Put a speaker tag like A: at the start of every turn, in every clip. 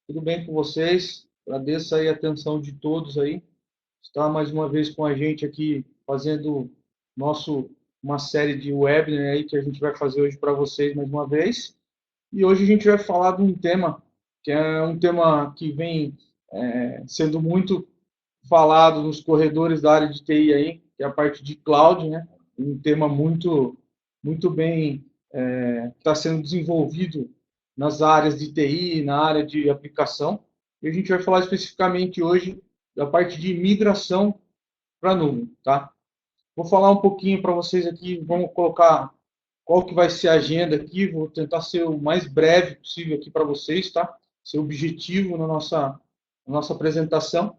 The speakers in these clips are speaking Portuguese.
A: Tudo bem com vocês? Agradeço aí a atenção de todos aí. Está mais uma vez com a gente aqui fazendo nosso uma série de webinar aí que a gente vai fazer hoje para vocês mais uma vez. E hoje a gente vai falar de um tema que é um tema que vem sendo muito falado nos corredores da área de TI aí, que é a parte de cloud, né? Um tema muito bem está sendo desenvolvido nas áreas de TI, na área de aplicação. E a gente vai falar especificamente hoje da parte de migração para a nuvem, tá? Vou falar um pouquinho para vocês aqui, vamos colocar qual que vai ser a agenda aqui, vou tentar ser o mais breve possível aqui para vocês, tá? Ser objetivo na nossa apresentação.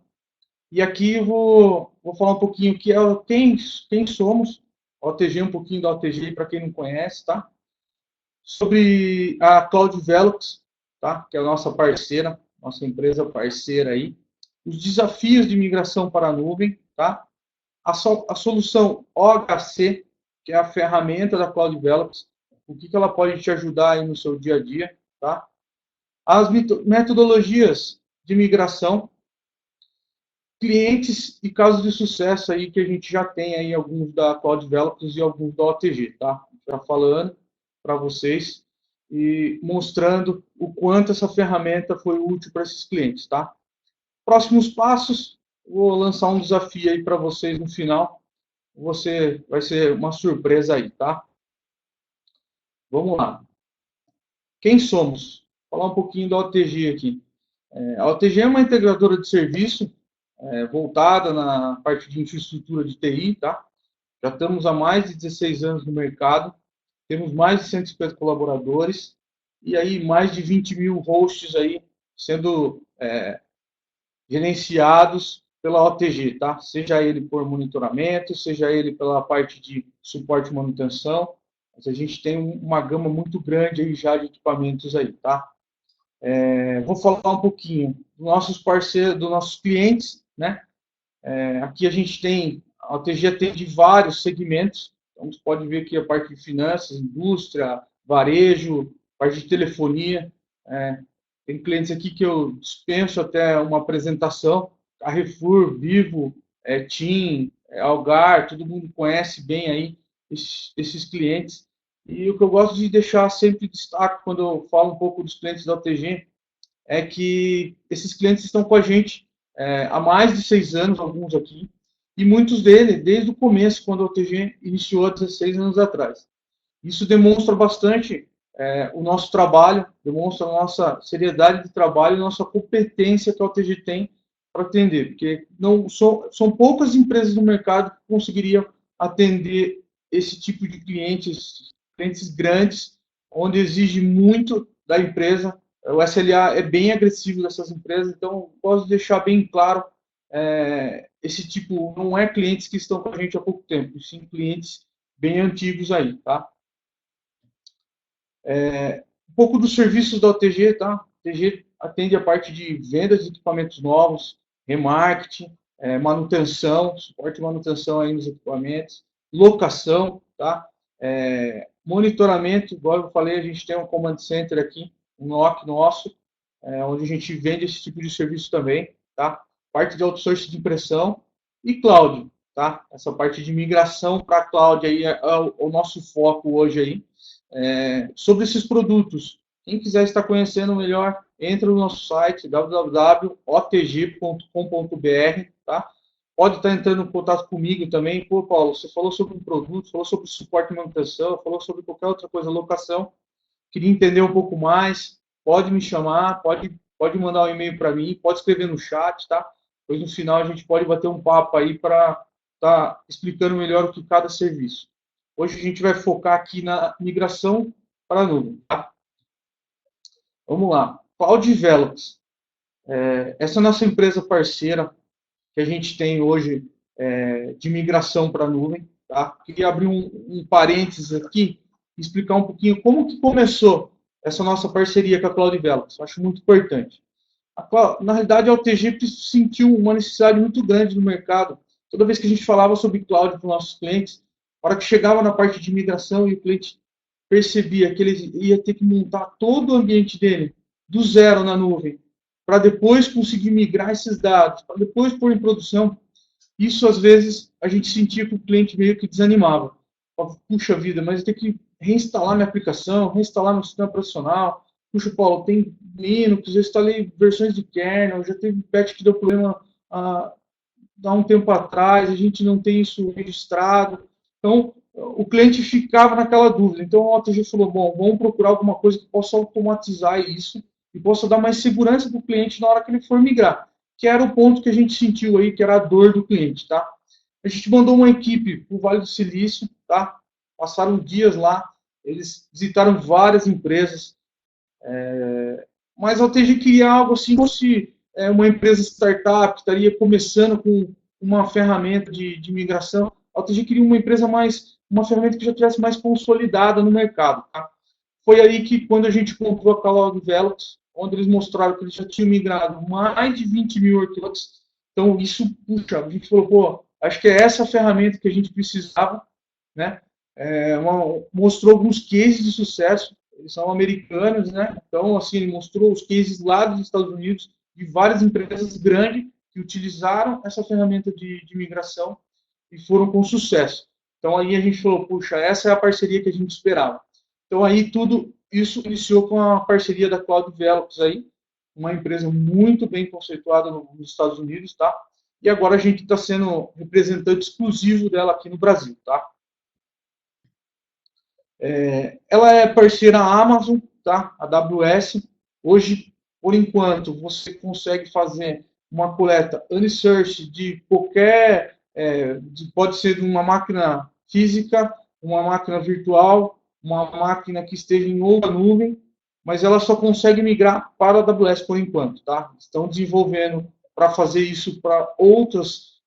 A: E aqui eu vou falar um pouquinho que é quem somos, OTG, um pouquinho da OTG para quem não conhece, tá? Sobre a Cloud Developers, tá? Que é a nossa parceira, nossa empresa parceira aí, os desafios de migração para a nuvem, tá? A solução OHC, que é a ferramenta da Cloud Developers, o que ela pode te ajudar aí no seu dia a dia, tá? As metodologias de migração, clientes e casos de sucesso aí que a gente já tem aí, alguns da Cloud Developers e alguns da OTG, tá? Já falando para vocês e mostrando o quanto essa ferramenta foi útil para esses clientes, tá? Próximos passos, vou lançar um desafio aí para vocês no final. Você vai ser uma surpresa aí, tá? Vamos lá. Quem somos? Vou falar um pouquinho da OTG aqui. A OTG é uma integradora de serviço voltada na parte de infraestrutura de TI, tá? Já estamos há mais de 16 anos no mercado, temos mais de 150 colaboradores e aí mais de 20 mil hosts aí sendo gerenciados pela OTG, tá? Seja ele por monitoramento, seja ele pela parte de suporte e manutenção, mas a gente tem uma gama muito grande aí já de equipamentos aí, tá? Vou falar um pouquinho dos nossos parceiros, dos nossos clientes, né? Aqui a gente tem, a OTG atende vários segmentos, então você pode ver aqui a parte de finanças, indústria, varejo, parte de telefonia. Tem clientes aqui que eu dispenso até uma apresentação, Carrefour, Vivo, TIM, Algar, todo mundo conhece bem aí esses clientes. E o que eu gosto de deixar sempre destaque quando eu falo um pouco dos clientes da OTG é que esses clientes estão com a gente há mais de 6 anos, alguns aqui, e muitos deles desde o começo, quando a OTG iniciou há 16 anos atrás. Isso demonstra bastante o nosso trabalho, demonstra a nossa seriedade de trabalho e nossa competência que a OTG tem para atender, porque não são poucas empresas no mercado que conseguiriam atender esse tipo de clientes, clientes grandes, onde exige muito da empresa. O SLA é bem agressivo dessas empresas, então posso deixar bem claro, esse tipo não é clientes que estão com a gente há pouco tempo, sim clientes bem antigos aí, tá? Um pouco dos serviços da OTG, tá? A OTG atende a parte de vendas de equipamentos novos, remarketing, manutenção, suporte e manutenção aí nos equipamentos, locação, tá? Monitoramento, igual eu falei, a gente tem um command center aqui, um NOC nosso, onde a gente vende esse tipo de serviço também, tá? Parte de outsourcing de impressão e cloud, tá? Essa parte de migração para cloud aí é o nosso foco hoje aí. Sobre esses produtos, quem quiser estar conhecendo melhor, entra no nosso site www.otg.com.br, tá? Pode estar entrando em contato comigo também. Pô, Paulo, você falou sobre um produto, falou sobre suporte e manutenção, falou sobre qualquer outra coisa, locação. Queria entender um pouco mais. Pode me chamar, pode mandar um e-mail para mim, pode escrever no chat, tá? Depois no final a gente pode bater um papo aí para estar explicando melhor o que cada serviço. Hoje a gente vai focar aqui na migração para a nuvem. Tá? Vamos lá. Cloud Developers. Essa é a nossa empresa parceira que a gente tem hoje de migração para a nuvem. Tá? Queria abrir um parênteses aqui e explicar um pouquinho como que começou essa nossa parceria com a Cloud Developers. Acho muito importante. Na realidade, a OTG sentiu uma necessidade muito grande no mercado. Toda vez que a gente falava sobre cloud para os nossos clientes, na hora que chegava na parte de migração e o cliente percebia que ele ia ter que montar todo o ambiente dele do zero na nuvem, para depois conseguir migrar esses dados, para depois pôr em produção. Isso, às vezes, a gente sentia que o cliente meio que desanimava. Puxa vida, mas eu tenho que reinstalar minha aplicação, reinstalar meu sistema profissional. Puxa, Paulo, tem Linux, eu instalei versões de kernel, já teve patch que deu problema há um tempo atrás, a gente não tem isso registrado. Então, o cliente ficava naquela dúvida. Então, a OTG falou, bom, vamos procurar alguma coisa que possa automatizar isso e possa dar mais segurança para o cliente na hora que ele for migrar, que era o ponto que a gente sentiu aí, que era a dor do cliente, tá? A gente mandou uma equipe para o Vale do Silício, tá? Passaram dias lá, eles visitaram várias empresas, mas a OTG queria algo assim, como se uma empresa startup que estaria começando com uma ferramenta de migração. A OTG queria uma empresa uma ferramenta que já tivesse mais consolidada no mercado, tá? Foi aí que, quando a gente comprou a Cloud Developers, onde eles mostraram que eles já tinham migrado mais de 20 mil workloads. Então, isso, puxa, a gente falou, pô, acho que é essa a ferramenta que a gente precisava, né? Mostrou alguns cases de sucesso, eles são americanos, né? Então, assim, ele mostrou os cases lá dos Estados Unidos, de várias empresas grandes que utilizaram essa ferramenta de migração e foram com sucesso. Então, aí a gente falou, puxa, essa é a parceria que a gente esperava. Então, aí tudo isso iniciou com a parceria da Cloud Developers aí, uma empresa muito bem conceituada nos Estados Unidos, tá? E agora a gente está sendo representante exclusivo dela aqui no Brasil, tá? Ela é parceira Amazon, tá? AWS. Hoje, por enquanto, você consegue fazer uma coleta unsearched de qualquer, pode ser de uma máquina física, uma máquina virtual, uma máquina que esteja em outra nuvem, mas ela só consegue migrar para a AWS por enquanto, tá? Estão desenvolvendo para fazer isso para outros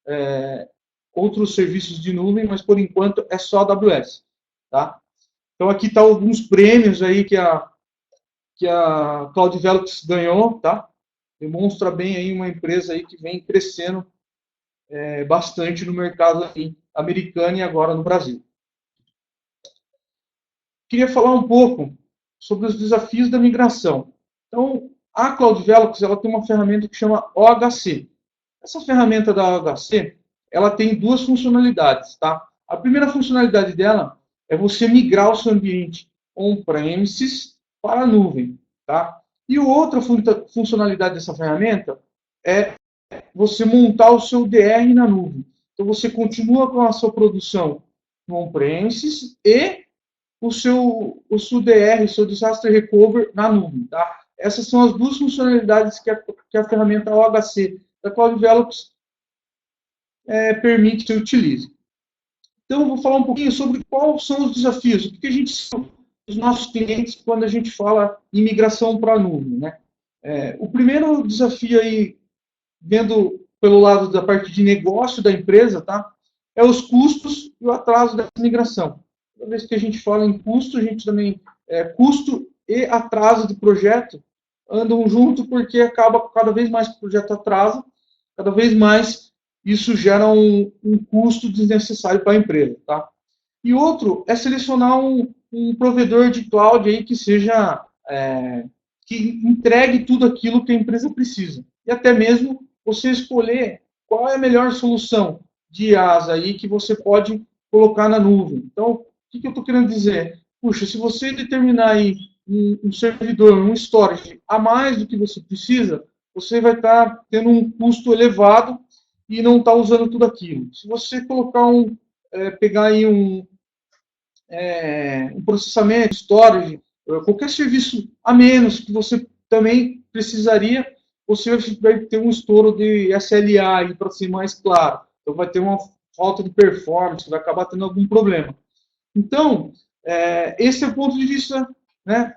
A: serviços de nuvem, mas por enquanto é só a AWS, tá? Então aqui tá alguns prêmios aí que a Cloud Developers ganhou, tá? Demonstra bem aí uma empresa aí que vem crescendo bastante no mercado aqui, americano e agora no Brasil. Queria falar um pouco sobre os desafios da migração. Então, a Cloud Developers, ela tem uma ferramenta que chama OHC. Essa ferramenta da OHC, ela tem duas funcionalidades, tá? A primeira funcionalidade dela é você migrar o seu ambiente on-premises para a nuvem, tá? E outra funcionalidade dessa ferramenta é você montar o seu DR na nuvem. Então, você continua com a sua produção no on-premises e o seu DR, o seu Disaster Recovery na nuvem, tá? Essas são as duas funcionalidades que a ferramenta OHC da Cloud Developers permite que você utilize. Então, eu vou falar um pouquinho sobre quais são os desafios, o que a gente os nossos clientes quando a gente fala em migração para a nuvem, né? O primeiro desafio aí, vendo pelo lado da parte de negócio da empresa, tá? É os custos e o atraso dessa migração. Toda vez que a gente fala em custo, a gente também custo e atraso de projeto andam junto, porque acaba cada vez mais que o projeto atrasa, cada vez mais isso gera um custo desnecessário para a empresa, tá? E outro é selecionar um provedor de cloud aí que seja que entregue tudo aquilo que a empresa precisa. E até mesmo você escolher qual é a melhor solução de IaaS aí que você pode colocar na nuvem. Então, o que eu estou querendo dizer? Puxa, se você determinar aí um servidor, um storage a mais do que você precisa, você vai estar tendo um custo elevado e não está usando tudo aquilo. Se você colocar pegar aí um processamento, storage, qualquer serviço a menos que você também precisaria, você vai ter um estouro de SLA para ser mais claro. Então vai ter uma falta de performance, vai acabar tendo algum problema. Então, esse é o ponto de vista, né,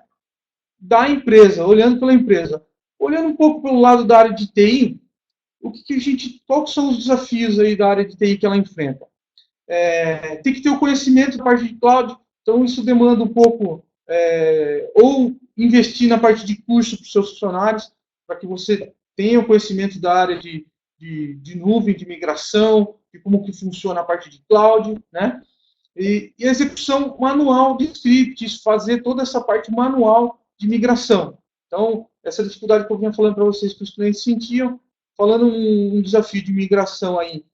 A: da empresa, olhando pela empresa. Olhando um pouco pelo lado da área de TI, quais são os desafios aí da área de TI que ela enfrenta? Tem que ter o conhecimento da parte de cloud, então isso demanda um pouco, ou investir na parte de curso para os seus funcionários, para que você tenha o conhecimento da área de nuvem, de migração, de como que funciona a parte de cloud, né? E a execução manual de scripts, fazer toda essa parte manual de migração. Então, essa dificuldade que eu vinha falando para vocês que os clientes sentiam, falando um desafio de migração aí,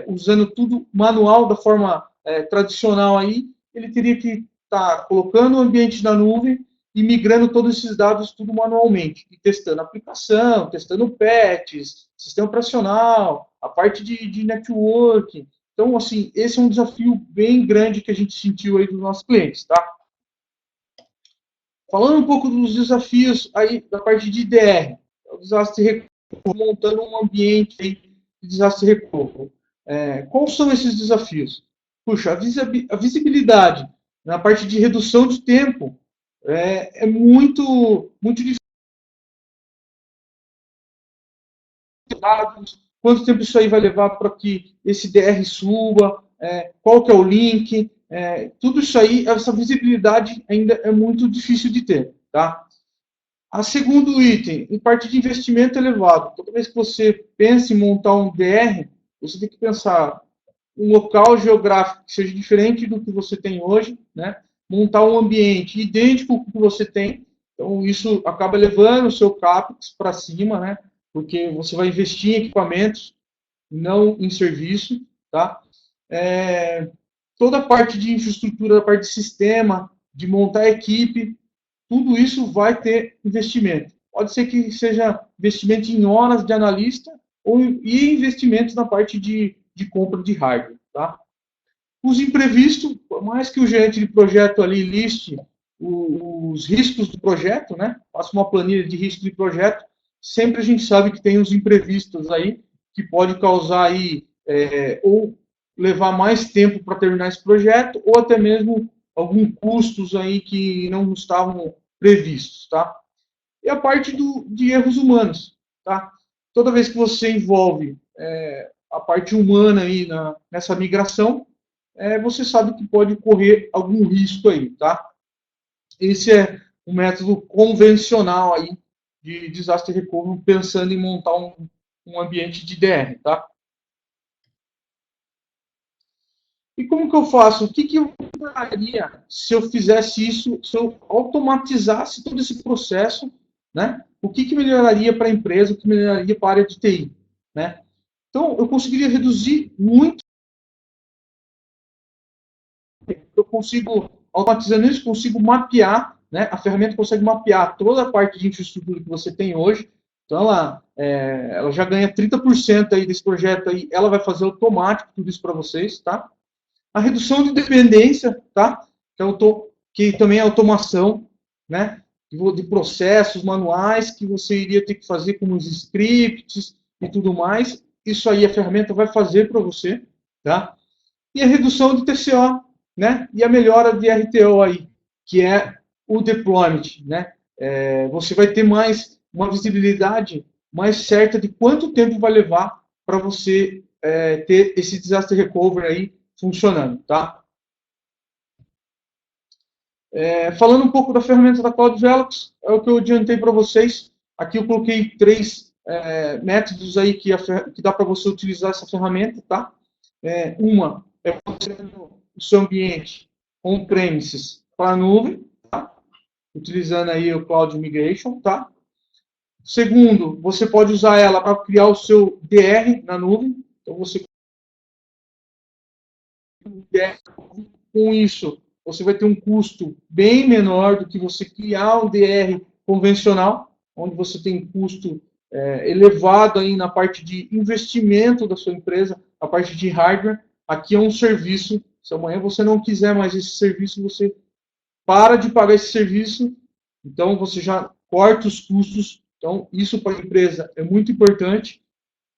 A: usando tudo manual da forma tradicional aí, ele teria que estar colocando o ambiente na nuvem e migrando todos esses dados tudo manualmente, e testando a aplicação, testando patches, sistema operacional, a parte de networking. Então, assim, esse é um desafio bem grande que a gente sentiu aí dos nossos clientes, tá? Falando um pouco dos desafios aí da parte de IDR, o desastre recovery, montando um ambiente aí de desastre recovery. Quais são esses desafios? Puxa, a visibilidade na parte de redução de tempo é muito difícil. Quanto tempo isso aí vai levar para que esse DR suba, qual que é o link, tudo isso aí, essa visibilidade ainda é muito difícil de ter, tá? A segundo item, em parte de investimento elevado. Toda vez que você pensa em montar um DR, você tem que pensar um local geográfico que seja diferente do que você tem hoje, né? Montar um ambiente idêntico ao que você tem. Então, isso acaba levando o seu CAPEX para cima, né? Porque você vai investir em equipamentos, não em serviço, tá? Toda a parte de infraestrutura, a parte de sistema, de montar equipe, tudo isso vai ter investimento. Pode ser que seja investimento em horas de analista e investimentos na parte de compra de hardware. Tá? Os imprevistos, por mais que o gerente de projeto ali liste os riscos do projeto, né? Faça uma planilha de risco de projeto, sempre a gente sabe que tem os imprevistos aí, que pode causar aí, ou levar mais tempo para terminar esse projeto, ou até mesmo alguns custos aí que não estavam previstos, tá? E a parte de erros humanos, tá? Toda vez que você envolve a parte humana aí nessa migração, você sabe que pode correr algum risco aí, tá? Esse é um método convencional aí de disaster recovery, pensando em montar um ambiente de DR, tá? E como que eu faço? O que eu faria se eu fizesse isso, se eu automatizasse todo esse processo, né? O que melhoraria para a empresa, o que melhoraria para a área de TI, né? Então, eu conseguiria reduzir muito. Eu consigo, automatizando isso, consigo mapear, né? A ferramenta consegue mapear toda a parte de infraestrutura que você tem hoje. Então, ela já ganha 30% aí desse projeto aí, ela vai fazer automático tudo isso para vocês, tá? A redução de dependência, tá? Que também é automação, né? De processos manuais que você iria ter que fazer como os scripts e tudo mais. Isso aí a ferramenta vai fazer para você, tá? E a redução de TCO, né? E a melhora de RTO aí, que é o deployment, né? Você vai ter mais uma visibilidade mais certa de quanto tempo vai levar para você ter esse disaster recovery aí funcionando, tá? Falando um pouco da ferramenta da Cloud Velox, é o que eu adiantei para vocês. Aqui eu coloquei 3 métodos aí que dá para você utilizar essa ferramenta, tá? Uma é o seu ambiente on-premises para a nuvem, tá? Utilizando aí o Cloud Migration, tá? Segundo, você pode usar ela para criar o seu DR na nuvem. Então, você com isso, você vai ter um custo bem menor do que você criar um DR convencional, onde você tem custo elevado aí na parte de investimento da sua empresa, a parte de hardware. Aqui é um serviço. Se amanhã você não quiser mais esse serviço, você para de pagar esse serviço, então você já corta os custos. Então, isso para a empresa é muito importante.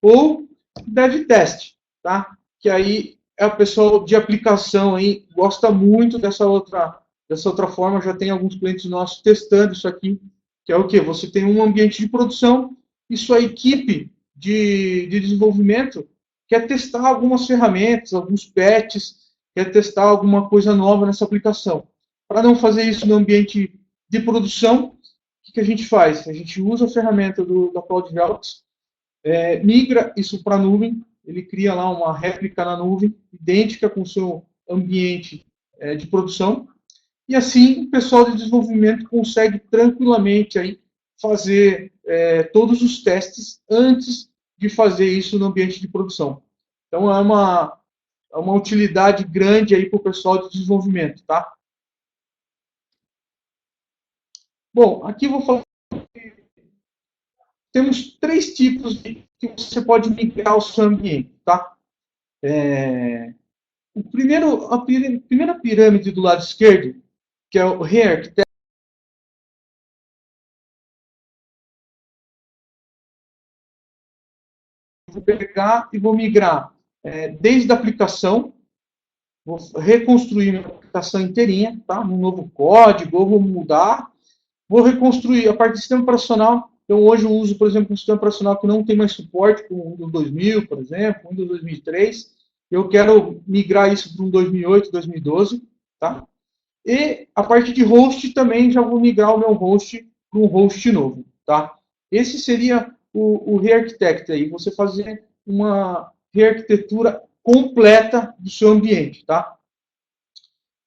A: Ou dev test, tá? Que aí é o pessoal de aplicação aí gosta muito dessa outra forma. Já tem alguns clientes nossos testando isso aqui, que é o quê? Você tem um ambiente de produção e sua equipe de desenvolvimento quer testar algumas ferramentas, alguns patches, quer testar alguma coisa nova nessa aplicação. Para não fazer isso no ambiente de produção, o que a gente faz? A gente usa a ferramenta da Cloud Velox, migra isso para a nuvem, ele cria lá uma réplica na nuvem, idêntica com o seu ambiente de produção, e assim o pessoal de desenvolvimento consegue tranquilamente aí fazer todos os testes antes de fazer isso no ambiente de produção. Então, é uma utilidade grande aí para o pessoal de desenvolvimento, tá? Bom, aqui eu vou falar. Temos 3 tipos que você pode migrar o seu ambiente, tá? A primeira pirâmide do lado esquerdo, que é o Rearchitect, vou pegar e vou migrar desde a aplicação, vou reconstruir minha aplicação inteirinha, tá? Um novo código, ou vou mudar, vou reconstruir a parte do sistema operacional. Então, hoje eu uso, por exemplo, um sistema operacional que não tem mais suporte, como o Windows 2000, por exemplo, o Windows 2003. Eu quero migrar isso para um 2008, 2012, tá? E a parte de host também já vou migrar o meu host para um host novo, tá? Esse seria o Rearchitect aí, você fazer uma rearquitetura completa do seu ambiente, tá?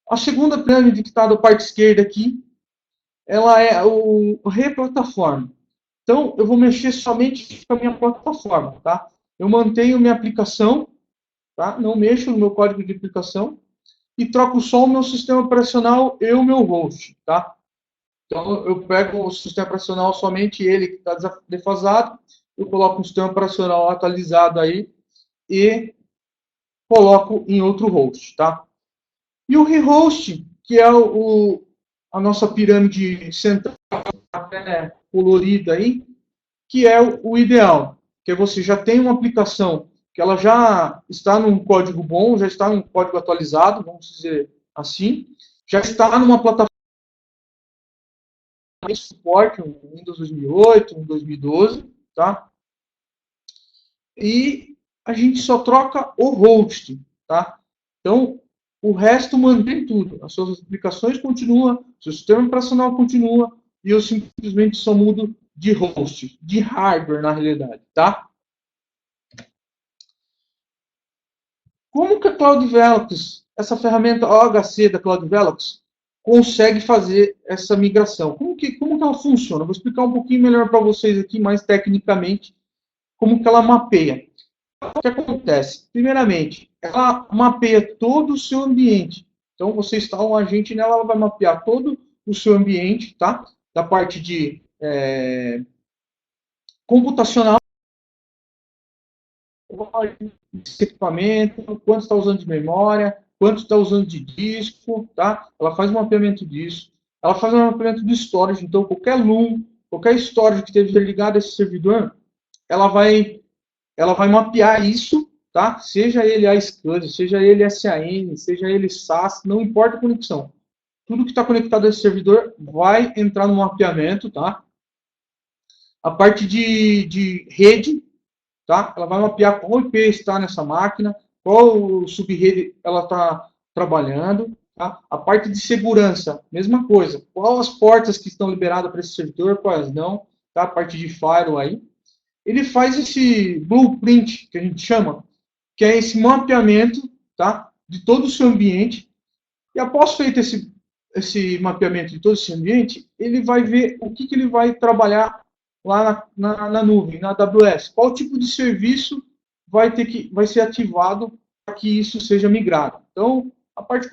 A: A segunda pirâmide que está da parte esquerda aqui, ela é o replataforma. Então, eu vou mexer somente com a minha plataforma, tá? Eu mantenho minha aplicação, tá? Não mexo no meu código de aplicação e troco só o meu sistema operacional e o meu host, tá? Então, eu pego o sistema operacional, somente ele que está defasado, eu coloco um sistema operacional atualizado aí e coloco em outro host, tá? E o rehost, que é a nossa pirâmide central, colorida aí, que é o ideal, que você já tem uma aplicação que ela já está num código bom, já está num código atualizado, vamos dizer assim, já está numa plataforma de suporte, um Windows 2008, um 2012, tá? E a gente só troca o host, tá? Então, o resto mantém tudo. As suas aplicações continuam, seu sistema operacional continua, e eu simplesmente só mudo de host, de hardware na realidade, tá? Como que a Cloud Velox, essa ferramenta OHC da Cloud Velox, consegue fazer essa migração? Como que ela funciona? Vou explicar um pouquinho melhor para vocês aqui, mais tecnicamente, como que ela mapeia. O que acontece? Primeiramente, ela mapeia todo o seu ambiente. Então, você instala um agente nela, ela vai mapear todo o seu ambiente, tá? Da parte de computacional, esse equipamento, quanto está usando de memória, quanto está usando de disco, tá? Ela faz um mapeamento disso. Ela faz um mapeamento do storage, então qualquer LUM, qualquer storage que esteja ligado a esse servidor, ela vai mapear isso, tá? Seja ele iSCSI, seja ele SAN, seja ele SAS, não importa a conexão. Tudo que está conectado a esse servidor vai entrar no mapeamento, tá? A parte de rede, tá? Ela vai mapear qual IP está nessa máquina, qual subrede ela está trabalhando, tá? A parte de segurança, mesma coisa. Quais as portas que estão liberadas para esse servidor, quais não, tá? A parte de firewall aí. Ele faz esse blueprint, que a gente chama, que é esse mapeamento, tá? De todo o seu ambiente. E após feito esse mapeamento de todo esse ambiente, ele vai ver o que ele vai trabalhar lá na nuvem, na AWS. Qual tipo de serviço vai ser ativado para que isso seja migrado. Então, a parte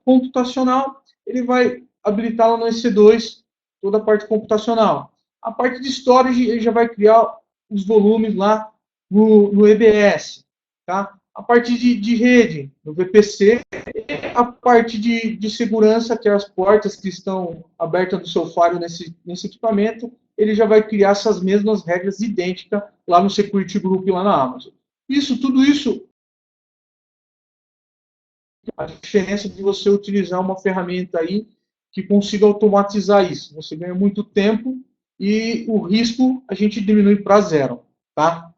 A: computacional, ele vai habilitar lá no EC2 toda a parte computacional. A parte de storage, ele já vai criar os volumes lá no EBS. Tá? A parte de rede, no VPC, a parte de segurança, que é as portas que estão abertas no seu firewall nesse equipamento, ele já vai criar essas mesmas regras idênticas lá no Security Group, lá na Amazon. Tudo isso, a diferença de você utilizar uma ferramenta aí que consiga automatizar isso. Você ganha muito tempo e o risco a gente diminui para zero, tá?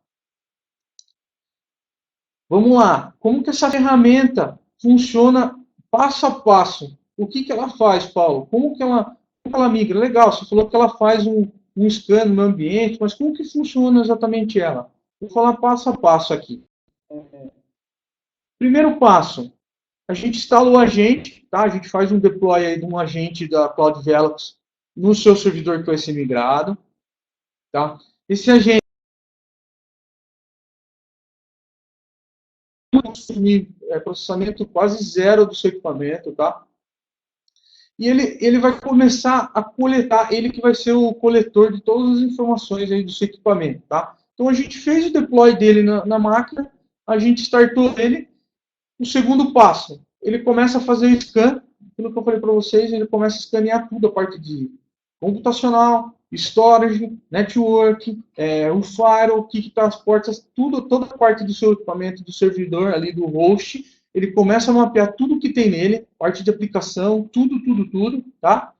A: Vamos lá. Como que essa ferramenta funciona passo a passo? O que ela faz, Paulo? Como que ela migra? Legal, você falou que ela faz um scan no ambiente, mas como que funciona exatamente ela? Vou falar passo a passo aqui. Primeiro passo, a gente instala o agente, tá? A gente faz um deploy aí de um agente da Cloud Velox no seu servidor que vai ser migrado. Tá? Esse agente consumir processamento quase zero do seu equipamento, tá? E ele vai começar a coletar, ele que vai ser o coletor de todas as informações aí do seu equipamento, tá? Então a gente fez o deploy dele na máquina, a gente startou ele. O segundo passo, ele começa a fazer o scan, aquilo que eu falei para vocês, ele começa a escanear tudo, a parte de computacional, storage, network, o firewall, o que está as portas, tudo, toda a parte do seu equipamento, do servidor ali, do host, ele começa a mapear tudo que tem nele, parte de aplicação, tudo, tá?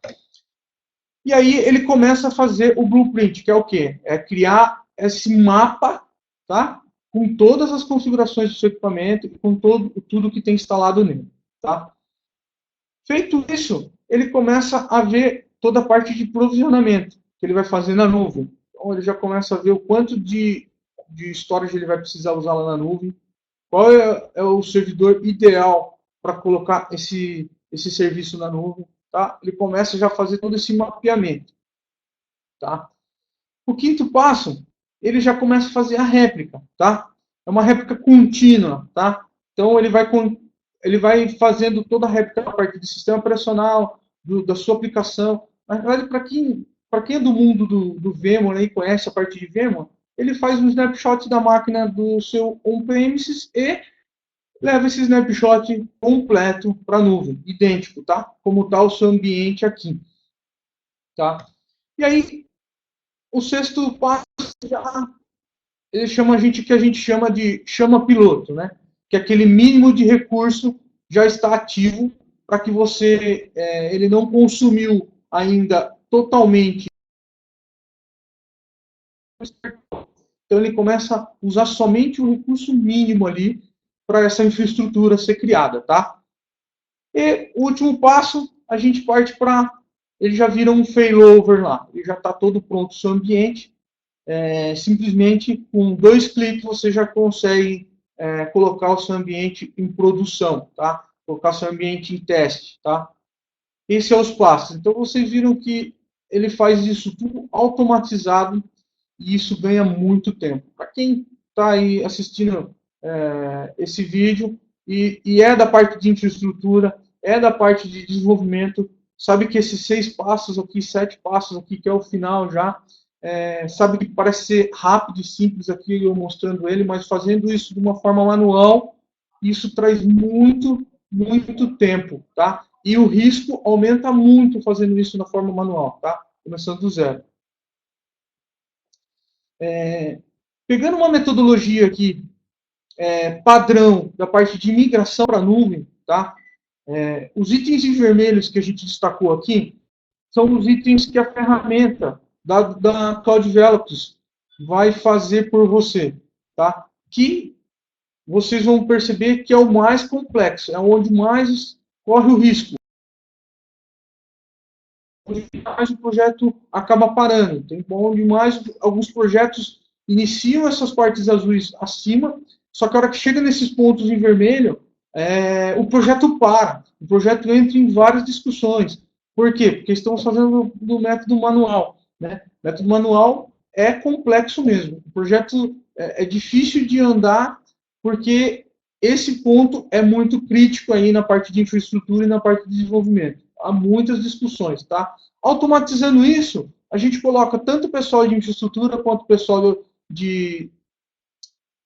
A: E aí ele começa a fazer o blueprint, que é o quê? É criar esse mapa, tá? Com todas as configurações do seu equipamento e com tudo que tem instalado nele, tá? Feito isso, ele começa a ver toda a parte de provisionamento que ele vai fazer na nuvem. Então ele já começa a ver o quanto de storage ele vai precisar usar lá na nuvem, qual é o servidor ideal para colocar esse serviço na nuvem, tá? Ele começa já a fazer todo esse mapeamento, tá? O quinto passo, ele já começa a fazer a réplica, tá? É uma réplica contínua, tá? Então ele vai fazendo toda a réplica a partir do sistema operacional, da sua aplicação. Na verdade, para quem é do mundo do VMware e conhece a parte de VMware, ele faz um snapshot da máquina do seu on-premises e leva esse snapshot completo para a nuvem, idêntico, tá? Como está o seu ambiente aqui, tá? E aí, o sexto passo já ele chama que a gente chama de chama piloto, né? Que é aquele mínimo de recurso já está ativo para que você ele não consumiu ainda totalmente. Então ele começa a usar somente o recurso mínimo ali para essa infraestrutura ser criada, tá? E o último passo, a gente parte para ele já vira um failover lá, ele já está todo pronto o seu ambiente. Simplesmente com 2 cliques você já consegue colocar o seu ambiente em produção, tá? Colocar o seu ambiente em teste, tá? Esse é os passos. Então vocês viram que ele faz isso tudo automatizado e isso ganha muito tempo. Para quem está aí assistindo esse vídeo e é da parte de infraestrutura, é da parte de desenvolvimento, sabe que esses 6 passos aqui, 7 passos aqui, que é o final já, sabe que parece ser rápido e simples aqui eu mostrando ele, mas fazendo isso de uma forma manual, isso traz muito tempo, tá? E o risco aumenta muito fazendo isso na forma manual, tá? Começando do zero. Pegando uma metodologia aqui, padrão da parte de migração para a nuvem, tá? Os itens em vermelhos que a gente destacou aqui são os itens que a ferramenta da Cloud Developers vai fazer por você, tá? Que vocês vão perceber que é o mais complexo, é onde mais corre o risco, onde mais o projeto acaba parando, tem onde mais alguns projetos iniciam essas partes azuis acima, só que a hora que chega nesses pontos em vermelho, o projeto para, o projeto entra em várias discussões. Por quê? Porque estamos fazendo do método manual, né? O método manual é complexo mesmo. O projeto é difícil de andar porque esse ponto é muito crítico aí na parte de infraestrutura e na parte de desenvolvimento. Há muitas discussões, tá? Automatizando isso, a gente coloca tanto o pessoal de infraestrutura quanto o pessoal de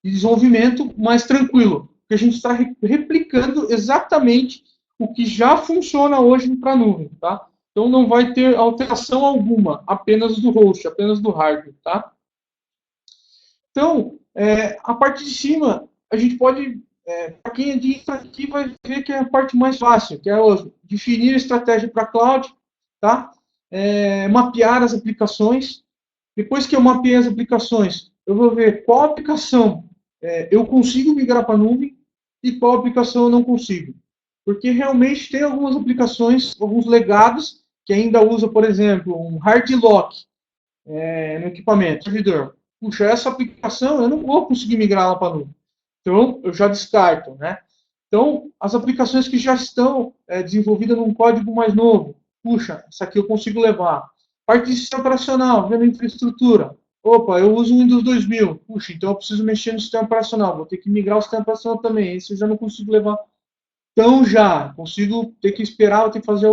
A: desenvolvimento mais tranquilo, porque a gente está replicando exatamente o que já funciona hoje para a nuvem, tá? Então não vai ter alteração alguma, apenas do host, apenas do hardware, tá? Então, a parte de cima, a gente pode, para quem é de aqui, vai ver que é a parte mais fácil, que é definir a estratégia para cloud, tá? Mapear as aplicações. Depois que eu mapeei as aplicações, eu vou ver qual aplicação eu consigo migrar para a nuvem e qual aplicação eu não consigo. Porque realmente tem algumas aplicações, alguns legados, que ainda usa, por exemplo, um hard lock no equipamento, servidor. Puxa, essa aplicação eu não vou conseguir migrar lá para a nuvem. Então, eu já descarto, né? Então, as aplicações que já estão desenvolvidas num código mais novo, puxa, essa aqui eu consigo levar. Parte de sistema operacional, vendo infraestrutura. Opa, eu uso o Windows 2000. Puxa, então eu preciso mexer no sistema operacional. Vou ter que migrar o sistema operacional também. Esse eu já não consigo levar tão já. Consigo ter que esperar, eu ter que fazer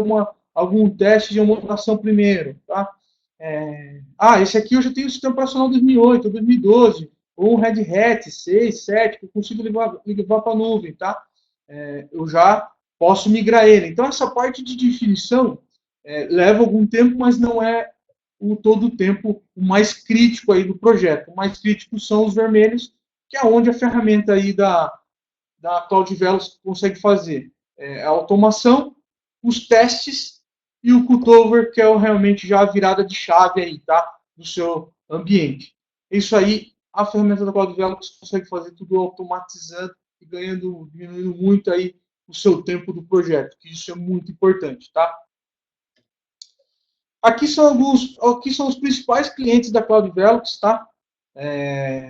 A: algum teste de homologação primeiro. Tá? Esse aqui eu já tenho o sistema operacional 2008, 2012, ou um Red Hat 6, 7, que eu consigo levar para a nuvem. Tá? Eu já posso migrar ele. Então, essa parte de definição leva algum tempo, mas não é todo o tempo o mais crítico aí do projeto. O mais crítico são os vermelhos, que é onde a ferramenta aí da Cloud Velos consegue fazer a automação, os testes e o cutover, que é realmente já a virada de chave aí, tá? Do seu ambiente. Isso aí, a ferramenta da Cloud Velos consegue fazer tudo automatizando e diminuindo muito aí o seu tempo do projeto, que isso é muito importante, tá? Aqui são os principais clientes da Cloud Velox, tá?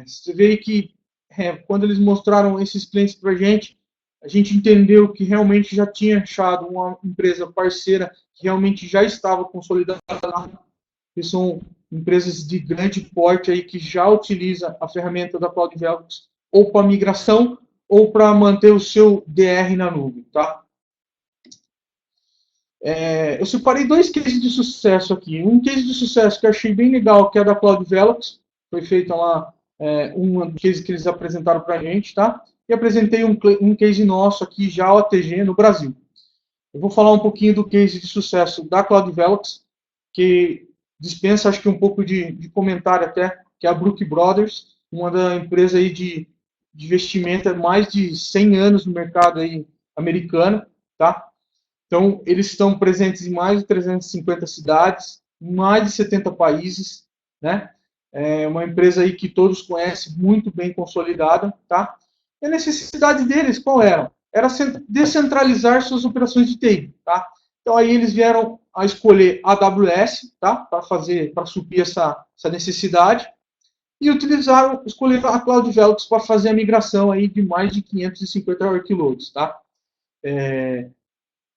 A: Você vê que quando eles mostraram esses clientes para a gente entendeu que realmente já tinha achado uma empresa parceira que realmente já estava consolidada, que são empresas de grande porte aí que já utiliza a ferramenta da Cloud Velox ou para migração ou para manter o seu DR na nuvem, tá? Eu separei dois cases de sucesso aqui. Um case de sucesso que eu achei bem legal, que é da Cloud Velox, foi feita lá um case que eles apresentaram para a gente, tá? E apresentei um case nosso aqui, já OTG, no Brasil. Eu vou falar um pouquinho do case de sucesso da Cloud Velox, que dispensa, acho que um pouco de comentário até, que é a Brook Brothers, uma da empresa aí de investimento, mais de 100 anos no mercado aí americano, tá? Então, eles estão presentes em mais de 350 cidades, em mais de 70 países, né? É uma empresa aí que todos conhecem, muito bem consolidada, tá? E a necessidade deles, qual era? Era descentralizar suas operações de TI, tá? Então, aí eles vieram a escolher a AWS, tá? Para suprir essa necessidade, e escolheram a Cloud Velox para fazer a migração aí de mais de 550 workloads, tá?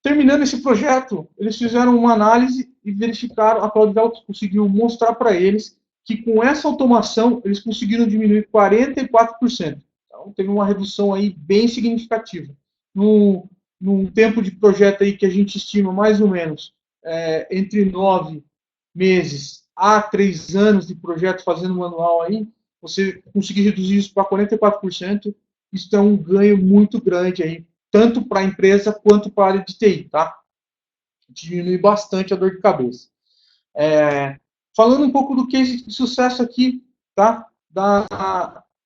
A: Terminando esse projeto, eles fizeram uma análise e verificaram, a Cloud Velox conseguiu mostrar para eles que com essa automação eles conseguiram diminuir 44%. Então, teve uma redução aí bem significativa. Num tempo de projeto aí que a gente estima mais ou menos entre 9 meses a 3 anos de projeto fazendo manual aí, você conseguir reduzir isso para 44%, isso é um ganho muito grande aí, tanto para a empresa quanto para a área de TI, tá? Diminui bastante a dor de cabeça. Falando um pouco do case de sucesso aqui, tá?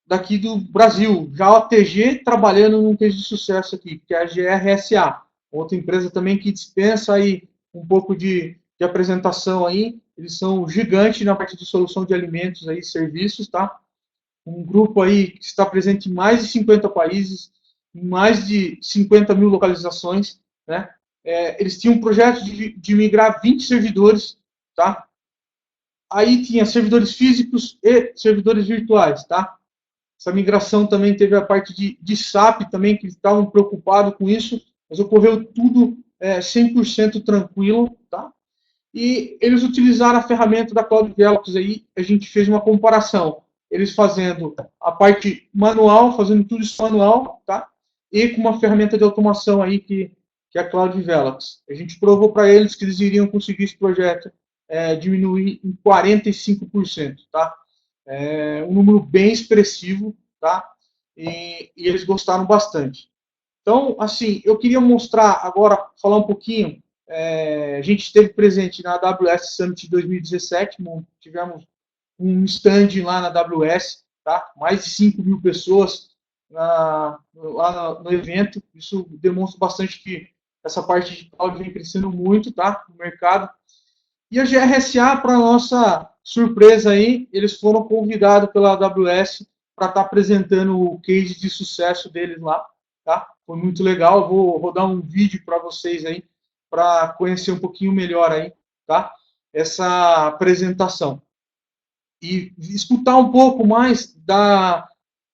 A: Daqui do Brasil, já a OTG trabalhando num case de sucesso aqui, que é a GRSA, outra empresa também que dispensa aí um pouco de apresentação aí. Eles são gigantes na parte de solução de alimentos aí, serviços, tá? Um grupo aí que está presente em mais de 50 países, em mais de 50 mil localizações, né? Eles tinham um projeto de migrar 20 servidores, tá? Aí tinha servidores físicos e servidores virtuais, tá? Essa migração também teve a parte de SAP também, que estavam preocupados com isso, mas ocorreu tudo 100% tranquilo, tá? E eles utilizaram a ferramenta da Cloud Velox aí, a gente fez uma comparação. Eles fazendo a parte manual, fazendo tudo isso manual, tá? E com uma ferramenta de automação aí que é a Cloud Velox. A gente provou para eles que eles iriam conseguir esse projeto diminuir em 45%, tá? Um número bem expressivo, tá? E eles gostaram bastante. Então, assim, eu queria mostrar agora, falar um pouquinho. A gente esteve presente na AWS Summit 2017, tivemos um stand lá na AWS, tá? Mais de 5 mil pessoas lá no evento. Isso demonstra bastante que essa parte de cloud vem crescendo muito, tá? No mercado. E a GRSA, para nossa surpresa aí, eles foram convidados pela AWS para estar apresentando o case de sucesso deles lá, tá? Foi muito legal. Eu vou rodar um vídeo para vocês aí, para conhecer um pouquinho melhor aí, tá? Essa apresentação. E escutar um pouco mais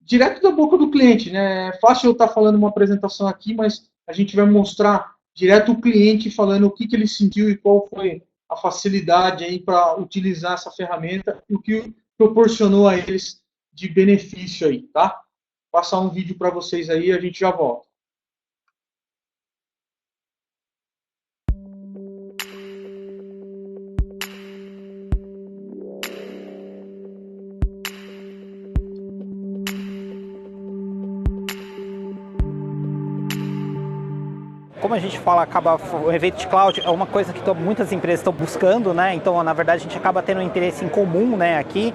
A: direto da boca do cliente, né? É fácil eu estar falando uma apresentação aqui, mas a gente vai mostrar direto o cliente falando o que ele sentiu e qual foi a facilidade aí para utilizar essa ferramenta e o que proporcionou a eles de benefício aí, tá? Vou passar um vídeo para vocês aí e a gente já volta.
B: Como a gente fala, o evento de cloud é uma coisa que muitas empresas estão buscando, né? Então, na verdade, a gente acaba tendo um interesse em comum, né? Aqui,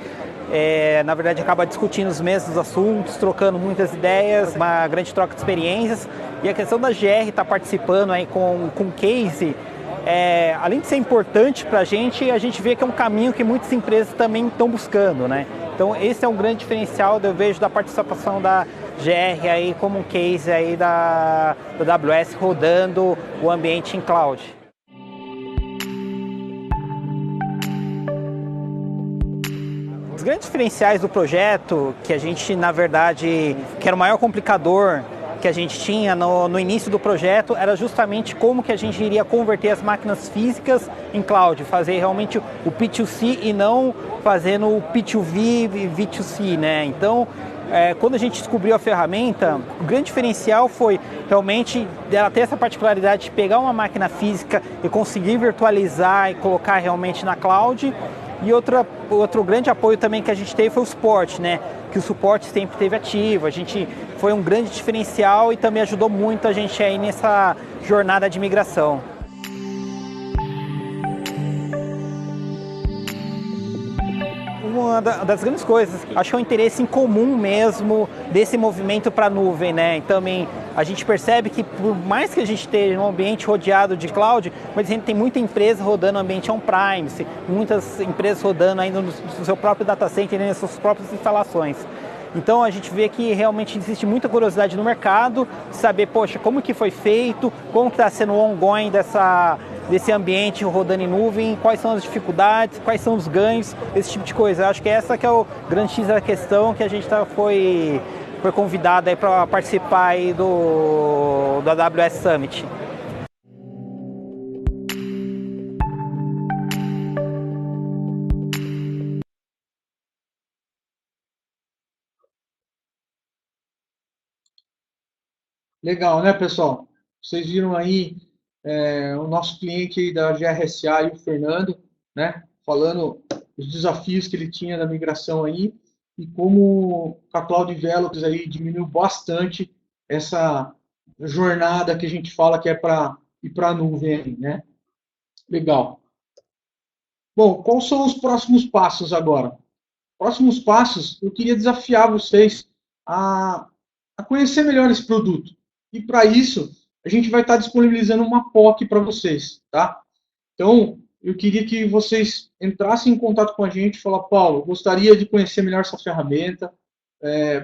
B: na verdade, acaba discutindo os mesmos assuntos, trocando muitas ideias, uma grande troca de experiências. E a questão da GR estar participando aí com case, além de ser importante para a gente vê que é um caminho que muitas empresas também estão buscando, né? Então, esse é um grande diferencial, eu vejo, da participação da GR aí como um case aí da AWS rodando o ambiente em cloud. Os grandes diferenciais do projeto, que a gente, na verdade, que era o maior complicador que a gente tinha no início do projeto, era justamente como que a gente iria converter as máquinas físicas em cloud, fazer realmente o P2C e não fazendo o P2V e V2C, né? Então, quando a gente descobriu a ferramenta, o grande diferencial foi realmente ela ter essa particularidade de pegar uma máquina física e conseguir virtualizar e colocar realmente na cloud. E outro grande apoio também que a gente teve foi o suporte, né? Que o suporte sempre esteve ativo. A gente foi um grande diferencial e também ajudou muito a gente aí nessa jornada de migração. Uma das grandes coisas, acho que é o interesse em comum mesmo desse movimento para a nuvem, né? E também a gente percebe que por mais que a gente esteja num ambiente rodeado de cloud, mas a gente tem muita empresa rodando no ambiente on-premise, muitas empresas rodando ainda no seu próprio data center, nas suas próprias instalações. Então a gente vê que realmente existe muita curiosidade no mercado, de saber, poxa, como que foi feito, como que está sendo o ongoing desse ambiente rodando em nuvem, quais são as dificuldades, quais são os ganhos, esse tipo de coisa. Eu acho que essa que é o grande X da questão, que a gente foi convidado aí para participar aí do AWS Summit.
A: Legal, né, pessoal? Vocês viram aí o nosso cliente aí da GRSA e o Fernando, né, falando os desafios que ele tinha da migração aí e como a Cloud Developers aí diminuiu bastante essa jornada que a gente fala que é para ir para a nuvem aí, né? Legal. Bom, quais são os próximos passos agora? Próximos passos, eu queria desafiar vocês a conhecer melhor esse produto. E para isso, a gente vai estar disponibilizando uma POC para vocês, tá? Então, eu queria que vocês entrassem em contato com a gente e falassem, Paulo, gostaria de conhecer melhor essa ferramenta.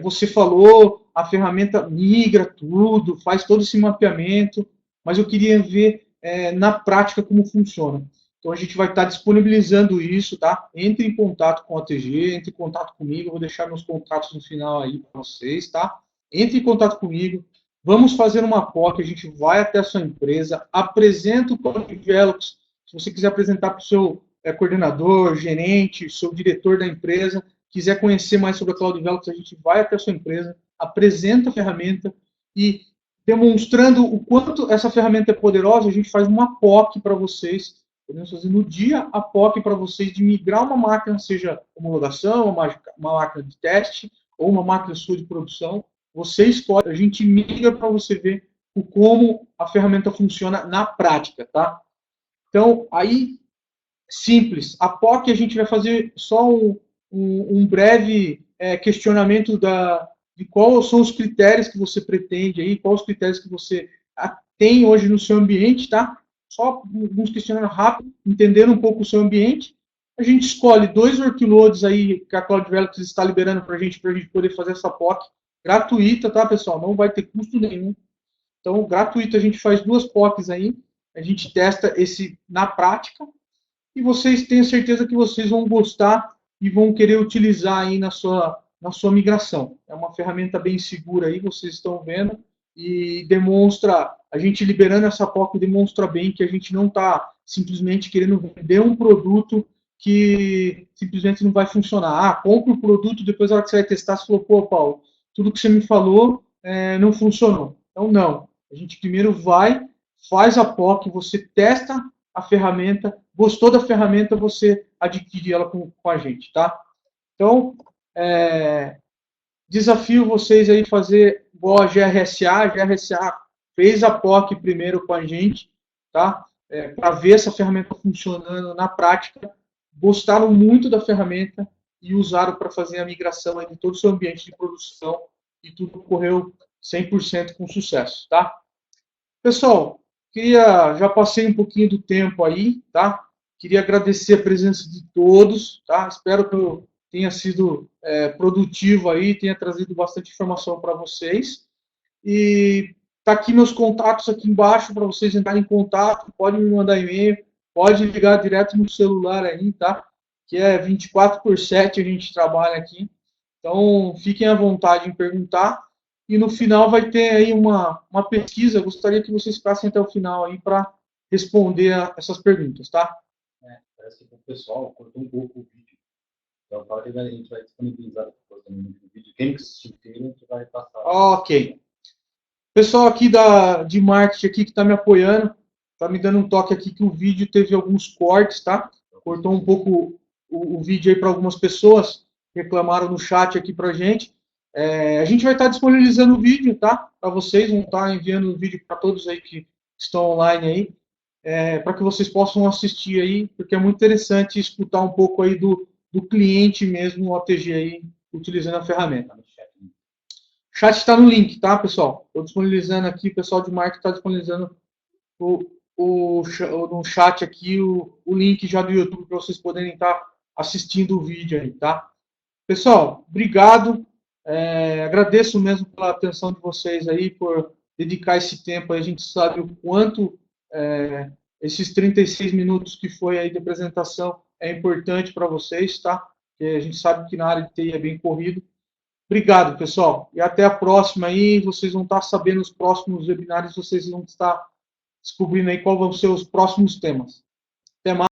A: Você falou, a ferramenta migra tudo, faz todo esse mapeamento, mas eu queria ver na prática como funciona. Então, a gente vai estar disponibilizando isso, tá? Entre em contato com a TG, entre em contato comigo, eu vou deixar meus contatos no final aí para vocês, tá? Entre em contato comigo, vamos fazer uma POC, a gente vai até a sua empresa, apresenta o Cloud Developers, se você quiser apresentar para o seu coordenador, gerente, seu diretor da empresa, quiser conhecer mais sobre a Cloud Developers, a gente vai até a sua empresa, apresenta a ferramenta e demonstrando o quanto essa ferramenta é poderosa, a gente faz uma POC para vocês. Podemos fazer no dia a POC para vocês de migrar uma máquina, seja homologação, uma máquina de teste ou uma máquina sua de produção. Você escolhe, a gente migra para você ver como a ferramenta funciona na prática, tá? Então, aí, simples. A POC a gente vai fazer só um breve questionamento de quais são os critérios que você pretende aí, quais os critérios que você tem hoje no seu ambiente, tá? Só alguns questionamentos rápidos, entendendo um pouco o seu ambiente. A gente escolhe 2 workloads aí que a Cloud Developers está liberando para a gente poder fazer essa POC gratuita, tá, pessoal? Não vai ter custo nenhum. Então, gratuito, a gente faz 2 POCs aí, a gente testa esse na prática e vocês têm certeza que vocês vão gostar e vão querer utilizar aí na sua migração. É uma ferramenta bem segura aí, vocês estão vendo, e demonstra, a gente liberando essa POC demonstra bem que a gente não está simplesmente querendo vender um produto que simplesmente não vai funcionar. Ah, compra o produto, depois na hora que você vai testar, você falou, pô, Paulo, tudo que você me falou não funcionou. Então, não. A gente primeiro vai, faz a POC, você testa a ferramenta, gostou da ferramenta, você adquire ela com a gente, tá? Então, desafio vocês aí fazer igual a GRSA. A GRSA fez a POC primeiro com a gente, tá? Para ver essa ferramenta funcionando na prática. Gostaram muito da ferramenta e usaram para fazer a migração aí de todo o seu ambiente de produção e tudo correu 100% com sucesso, tá? Pessoal, já passei um pouquinho do tempo aí, tá? Queria agradecer a presença de todos, tá? Espero que eu tenha sido produtivo aí, tenha trazido bastante informação para vocês. E tá aqui meus contatos aqui embaixo para vocês entrarem em contato, pode me mandar e-mail, pode ligar direto no celular aí, tá? Que é 24/7 a gente trabalha aqui. Então, fiquem à vontade em perguntar. E no final vai ter aí uma pesquisa. Gostaria que vocês ficassem até o final aí para responder essas perguntas, tá?
C: Parece que o pessoal cortou um pouco o vídeo. Então, fala que a gente vai disponibilizar depois também no vídeo. Quem assistiu inteiro, a gente vai passar.
A: Ok. Pessoal aqui de marketing aqui que está me apoiando, está me dando um toque aqui que o vídeo teve alguns cortes, tá? Cortou um pouco o vídeo aí para algumas pessoas, reclamaram no chat aqui para a gente. A gente vai estar disponibilizando o vídeo, tá? Para vocês, vão estar enviando o vídeo para todos aí que estão online aí, para que vocês possam assistir aí, porque é muito interessante escutar um pouco aí do cliente mesmo, o OTG aí, utilizando a ferramenta. O chat está no link, tá, pessoal? Estou disponibilizando aqui, o pessoal de marketing está disponibilizando no chat aqui o link já do YouTube para vocês poderem estar assistindo o vídeo aí, tá? Pessoal, obrigado. Agradeço mesmo pela atenção de vocês aí, por dedicar esse tempo. A gente sabe o quanto esses 36 minutos que foi aí de apresentação é importante para vocês, tá? Porque a gente sabe que na área de TI é bem corrido. Obrigado, pessoal. E até a próxima aí. Vocês vão estar sabendo os próximos webinários, vocês vão estar descobrindo aí quais vão ser os próximos temas. Até mais.